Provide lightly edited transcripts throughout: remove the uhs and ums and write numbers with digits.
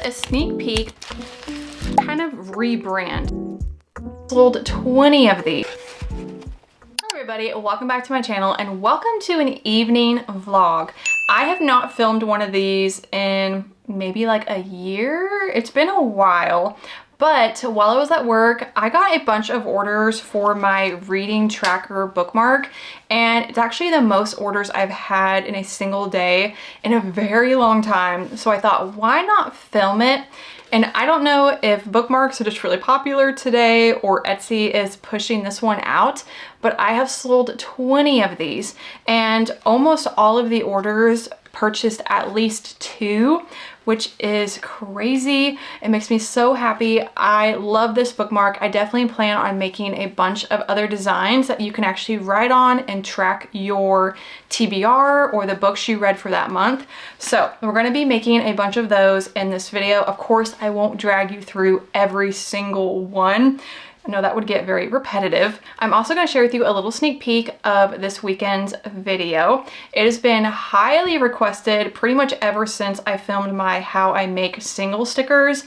a sneak peek, kind of rebrand. Sold 20 of these. Hi everybody, welcome back to my channel and welcome to an evening vlog. I have not filmed one of these in maybe like a year. It's been a while. But while I was at work, I got a bunch of orders for my reading tracker bookmark, and it's actually the most orders I've had in a single day in a very long time. So I thought, why not film it? And I don't know if bookmarks are just really popular today or Etsy is pushing this one out, but I have sold 20 of these and almost all of the orders purchased at least 2, which is crazy. It makes me so happy. I love this bookmark. I definitely plan on making a bunch of other designs that you can actually write on and track your TBR or the books you read for that month. So we're gonna be making a bunch of those in this video. Of course, I won't drag you through every single one. I know that would get very repetitive. I'm also going to share with you a little sneak peek of this weekend's video. It has been highly requested pretty much ever since I filmed my how I make single stickers.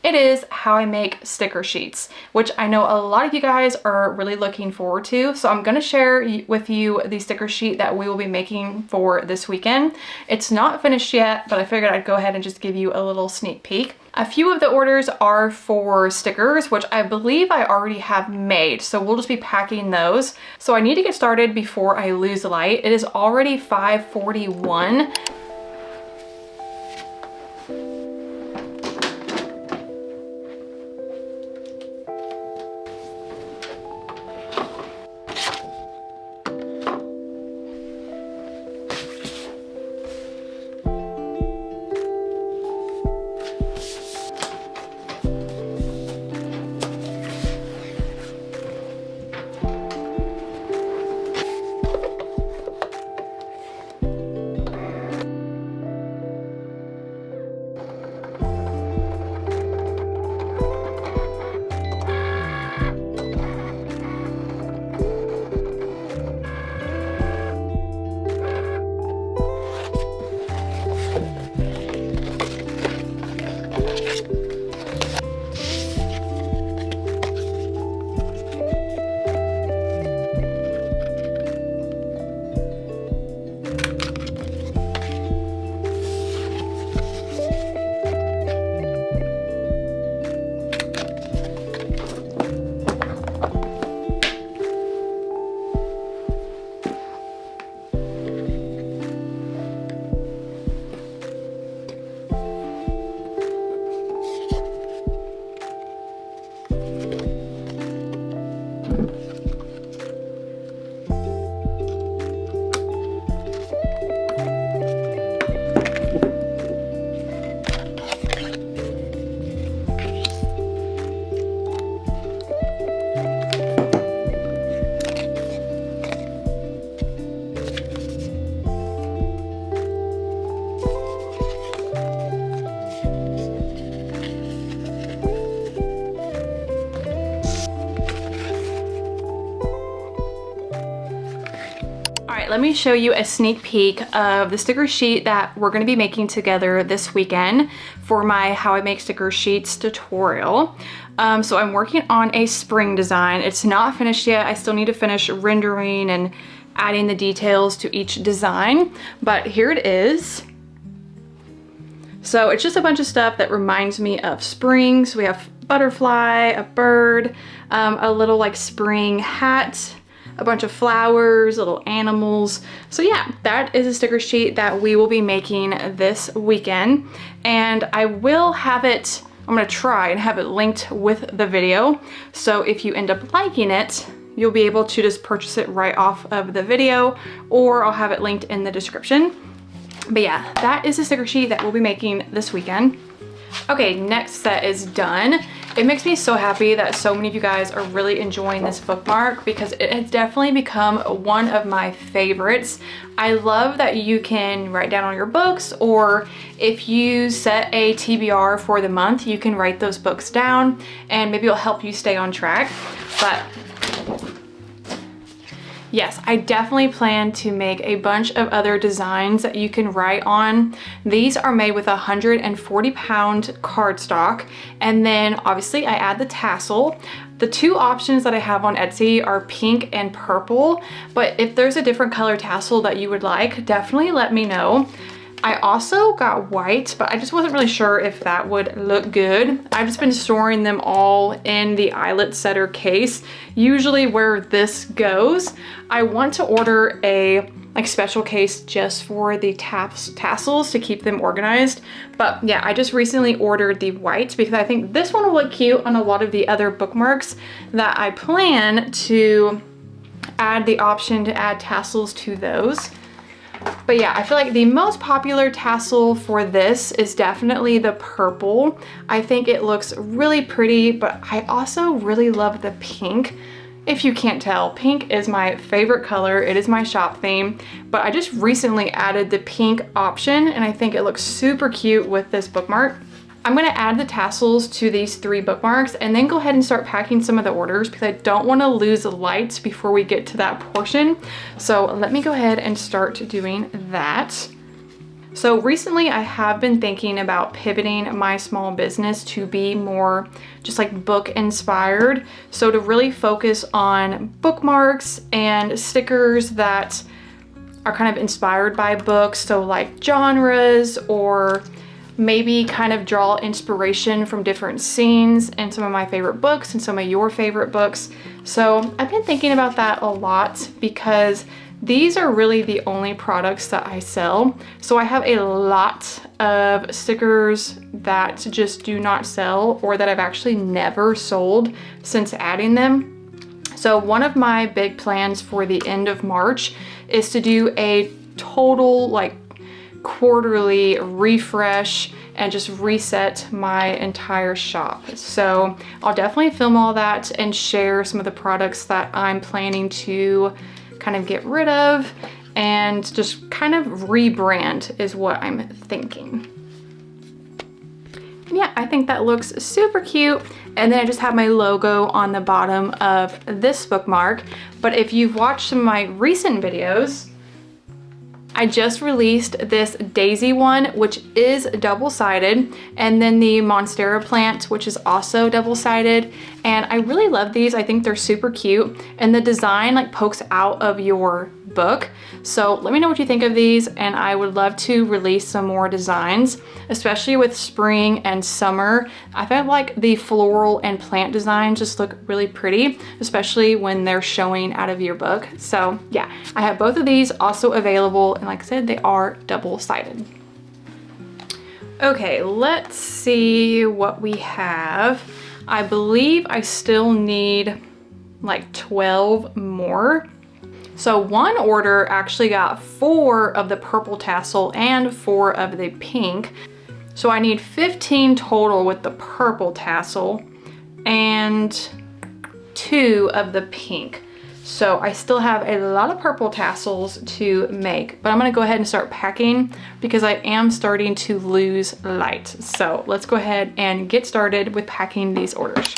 It is how I make sticker sheets, which I know a lot of you guys are really looking forward to. So I'm going to share with you the sticker sheet that we will be making for this weekend. It's not finished yet, but I figured I'd go ahead and just give you a little sneak peek. A few of the orders are for stickers, which I believe I already have made, so we'll just be packing those. So I need to get started before I lose light. It is already 5:41. Let me show you a sneak peek of the sticker sheet that we're going to be making together this weekend for my How I Make Sticker Sheets tutorial. So I'm working on a spring design. It's not finished yet. I still need to finish rendering and adding the details to each design, but here it is. So it's just a bunch of stuff that reminds me of spring. So we have butterfly, a bird, a little like spring hat, a bunch of flowers, little animals. So yeah, that is a sticker sheet that we will be making this weekend. And I will have it, I'm gonna try and have it linked with the video. So if you end up liking it, you'll be able to just purchase it right off of the video, or I'll have it linked in the description. But yeah, that is a sticker sheet that we'll be making this weekend. Okay, next set is done. It makes me so happy that so many of you guys are really enjoying this bookmark because it has definitely become one of my favorites. I love that you can write down all your books, or if you set a TBR for the month, you can write those books down and maybe it'll help you stay on track. But yes, I definitely plan to make a bunch of other designs that you can write on. These are made with 140-pound cardstock, and then obviously I add the tassel. The two options that I have on Etsy are pink and purple, but if there's a different color tassel that you would like, definitely let me know. I also got white, but I just wasn't really sure if that would look good. I've just been storing them all in the eyelet setter case, usually where this goes. I want to order a special case just for the tassels to keep them organized. But yeah, I just recently ordered the white because I think this one will look cute on a lot of the other bookmarks that I plan to add the option to add tassels to those. But yeah, I feel like the most popular tassel for this is definitely the purple. I think it looks really pretty, but I also really love the pink. If you can't tell, pink is my favorite color. It is my shop theme, but I just recently added the pink option and I think it looks super cute with this bookmark. I'm gonna add the tassels to these 3 bookmarks and then go ahead and start packing some of the orders because I don't wanna lose light before we get to that portion. So let me go ahead and start doing that. So recently I have been thinking about pivoting my small business to be more just like book inspired. So to really focus on bookmarks and stickers that are kind of inspired by books. So like genres, or maybe kind of draw inspiration from different scenes in some of my favorite books and some of your favorite books. So I've been thinking about that a lot because these are really the only products that I sell. So I have a lot of stickers that just do not sell or that I've actually never sold since adding them. So one of my big plans for the end of March is to do a total like quarterly refresh and just reset my entire shop. So I'll definitely film all that and share some of the products that I'm planning to kind of get rid of and just kind of rebrand is what I'm thinking. Yeah, I think that looks super cute. And then I just have my logo on the bottom of this bookmark. But if you've watched some of my recent videos, I just released this daisy one, which is double-sided, and then the monstera plant, which is also double-sided. And I really love these. I think they're super cute, and the design like pokes out of your book. So let me know what you think of these, and I would love to release some more designs, especially with spring and summer. I felt like the floral and plant designs just look really pretty, especially when they're showing out of your book. So yeah, I have both of these also available, and like I said, they are double-sided. Okay, let's see what we have. I believe I still need like 12 more. So one order actually got 4 of the purple tassel and 4 of the pink. So I need 15 total with the purple tassel and 2 of the pink. So I still have a lot of purple tassels to make, but I'm gonna go ahead and start packing because I am starting to lose light. So let's go ahead and get started with packing these orders.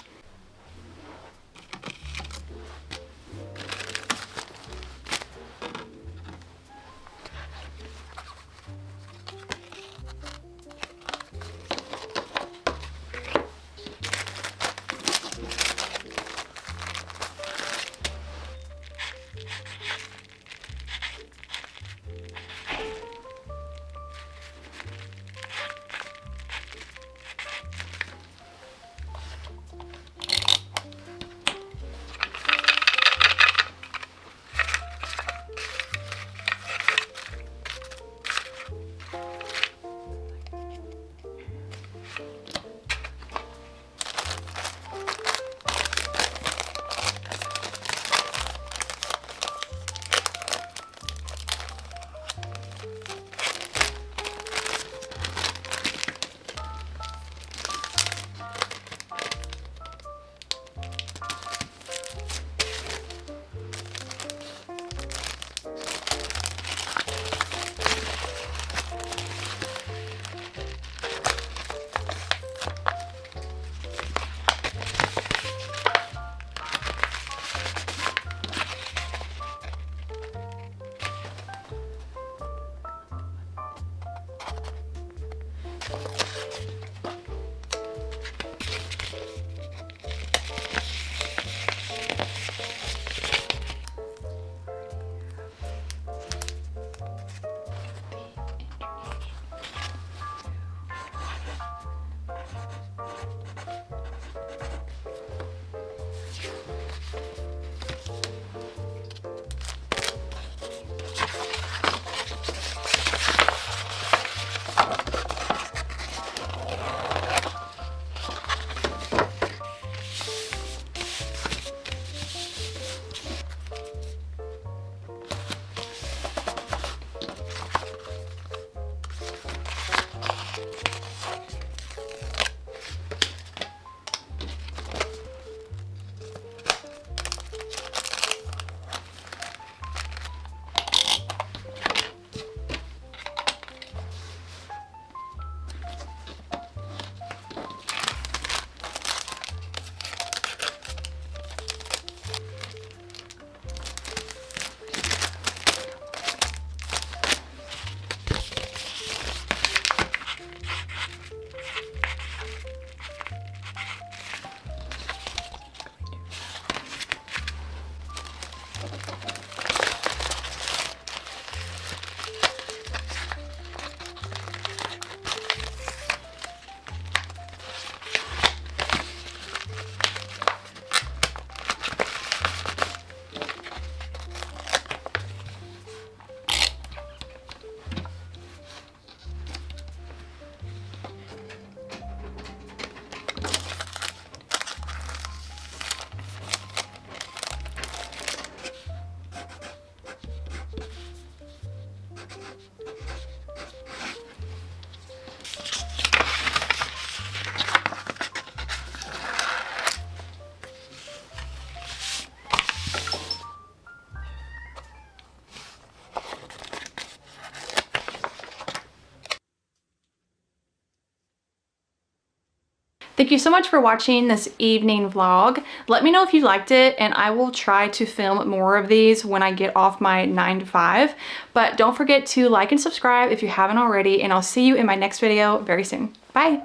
Thank you so much for watching this evening vlog. Let me know if you liked it, and I will try to film more of these when I get off my 9 to 5. But don't forget to like and subscribe if you haven't already, and I'll see you in my next video very soon. Bye.